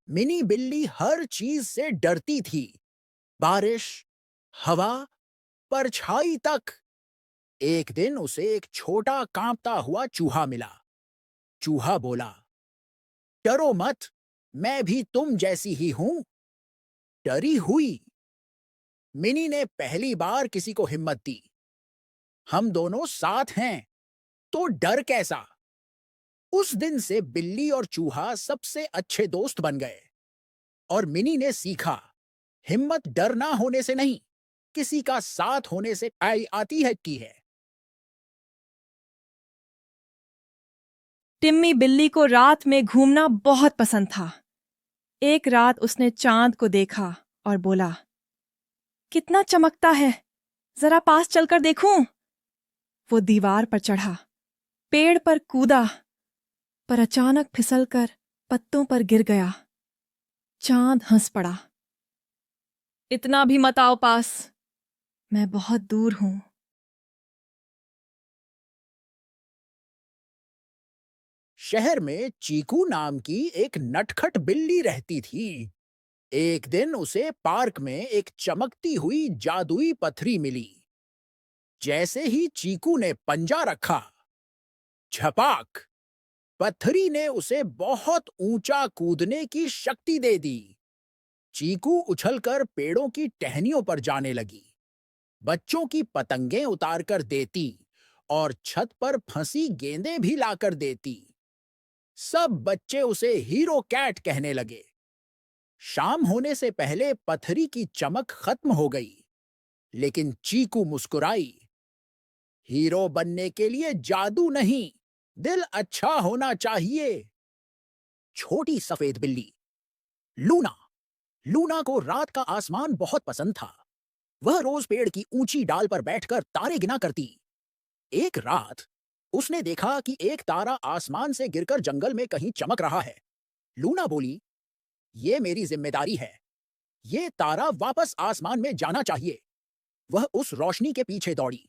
Mini बिल्ली हर चीज से डरती थी। बारिश, हवा, परछाई तक। एक दिन उसे एक छोटा कांपता हुआ चूहा मिला। चूहा बोला, डरो मत, मैं भी तुम जैसी ही हूं। डरी हुई मिनी ने पहली बार किसी को हिम्मत दी। हम दोनों साथ हैं, तो डर कैसा। उस दिन से बिल्ली और चूहा सबसे अच्छे दोस्त बन गए। और मिनी ने सीखा, हिम्मत डर ना होने से नहीं, किसी का साथ होने से आई आती है की है। टिम्मी बिल्ली को रात में घूमना बहुत पसंद था। एक रात उसने चांद को देखा और बोला, कितना चमकता है, जरा पास चलकर देखूं। वो दीवार पर चढ़ा, पेड़ पर कूदा, पर अचानक फिसलकर पत्तों पर गिर गया। चांद हंस पड़ा। इतना भी मत आओ पास, मैं बहुत दूर हूं। शहर में चीकू नाम की एक नटखट बिल्ली रहती थी। एक दिन उसे पार्क में एक चमकती हुई जादुई पत्थरी मिली। जैसे ही चीकू ने पंजा रखा, झपाक, पत्थरी ने उसे बहुत ऊंचा कूदने की शक्ति दे दी। चीकू उछलकर पेड़ों की टहनियों पर जाने लगी, बच्चों की पतंगें उतारकर देती और छत पर फंसी गेंदें भी लाकर देती। सब बच्चे उसे हीरो कैट कहने लगे। शाम होने से पहले पथरी की चमक खत्म हो गई, लेकिन चीकू मुस्कुराई। हीरो बनने के लिए जादू नहीं, दिल अच्छा होना चाहिए। छोटी सफेद बिल्ली लूना। लूना को रात का आसमान बहुत पसंद था। वह रोज पेड़ की ऊंची डाल पर बैठकर तारे गिना करती। एक रात उसने देखा कि एक तारा आसमान से गिरकर जंगल में कहीं चमक रहा है। लूना बोली, ये मेरी जिम्मेदारी है, ये तारा वापस आसमान में जाना चाहिए। वह उस रोशनी के पीछे दौड़ी।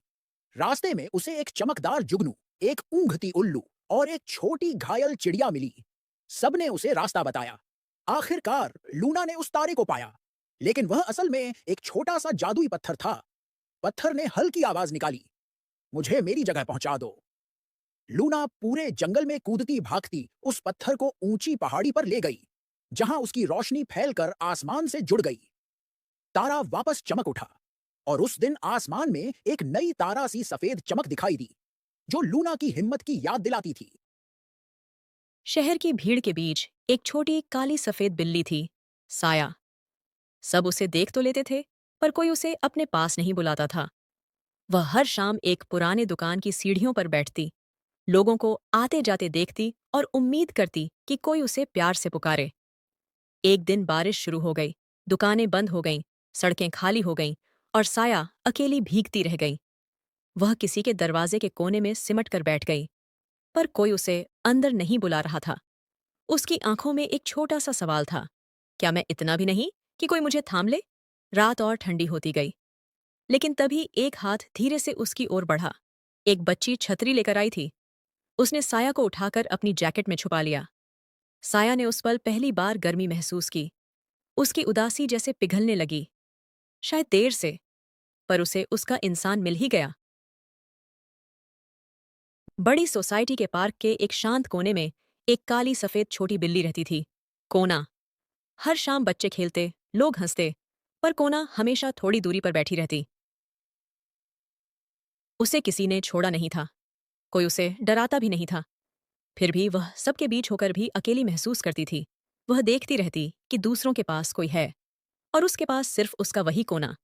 रास्ते में उसे एक चमकदार जुगनू, एक ऊँघती उल्लू और एक छोटी घायल चिड़िया मिली। सबने उसे रास्ता बताया। आखिरकार लूना ने उस तारे को पाया, लेकिन वह असल में एक छोटा सा जादुई पत्थर था। पत्थर ने हल्की आवाज निकाली, मुझे मेरी जगह पहुंचा दो। लूना पूरे जंगल में कूदती भागती उस पत्थर को ऊंची पहाड़ी पर ले गई, जहां उसकी रोशनी फैलकर आसमान से जुड़ गई। तारा वापस चमक उठा और उस दिन आसमान में एक नई तारा सी सफेद चमक दिखाई दी, जो लूना की हिम्मत की याद दिलाती थी। शहर की भीड़ के बीच एक छोटी काली सफेद बिल्ली थी, साया। सब उसे देख तो लेते थे, पर कोई उसे अपने पास नहीं बुलाता था। वह हर शाम एक पुराने दुकान की सीढ़ियों पर बैठती, लोगों को आते जाते देखती और उम्मीद करती कि कोई उसे प्यार से पुकारे। एक दिन बारिश शुरू हो गई, दुकानें बंद हो गईं, सड़कें खाली हो गईं और साया अकेली भीगती रह गई। वह किसी के दरवाजे के कोने में सिमट कर बैठ गई, पर कोई उसे अंदर नहीं बुला रहा था। उसकी आंखों में एक छोटा सा सवाल था, क्या मैं इतना भी नहीं कि कोई मुझे थाम ले? रात और ठंडी होती गई, लेकिन तभी एक हाथ धीरे से उसकी ओर बढ़ा। एक बच्ची छतरी लेकर आई थी। उसने साया को उठाकर अपनी जैकेट में छुपा लिया। साया ने उस पल पहली बार गर्मी महसूस की। उसकी उदासी जैसे पिघलने लगी, शायद देर से, पर उसे उसका इंसान मिल ही गया। बड़ी सोसाइटी के पार्क के एक शांत कोने में एक काली सफेद छोटी बिल्ली रहती थी, कोना। हर शाम बच्चे खेलते, लोग हंसते, पर कोना हमेशा थोड़ी दूरी पर बैठी रहती। उसे किसी ने छोड़ा नहीं था, कोई उसे डराता भी नहीं था। फिर भी वह सबके बीच होकर भी अकेली महसूस करती थी। वह देखती रहती कि दूसरों के पास कोई है, और उसके पास सिर्फ उसका वही कोना।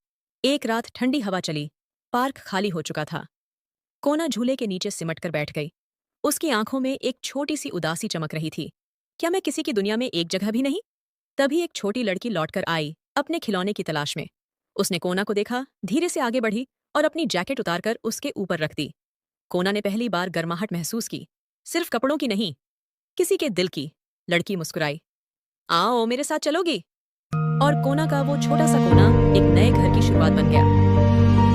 एक रात ठंडी हवा चली, पार्क खाली हो चुका था। कोना झूले के नीचे सिमट कर बैठ गई। उसकी आंखों में एक छोटी सी उदासी चमक रही थी। क्या मैं किसी की दुनिया में एक जगह भी नहीं? तभी एक छोटी लड़की लौटकर आई, अपने खिलौने की तलाश में। उसने कोना को देखा, धीरे से आगे बढ़ी और अपनी जैकेट उतारकर उसके ऊपर रख दी। कोना ने पहली बार गर्माहट महसूस की, सिर्फ कपड़ों की नहीं, किसी के दिल की। लड़की मुस्कुराई, आओ मेरे साथ चलोगी? और कोना का वो छोटा सा कोना एक नए घर की शुरुआत बन गया।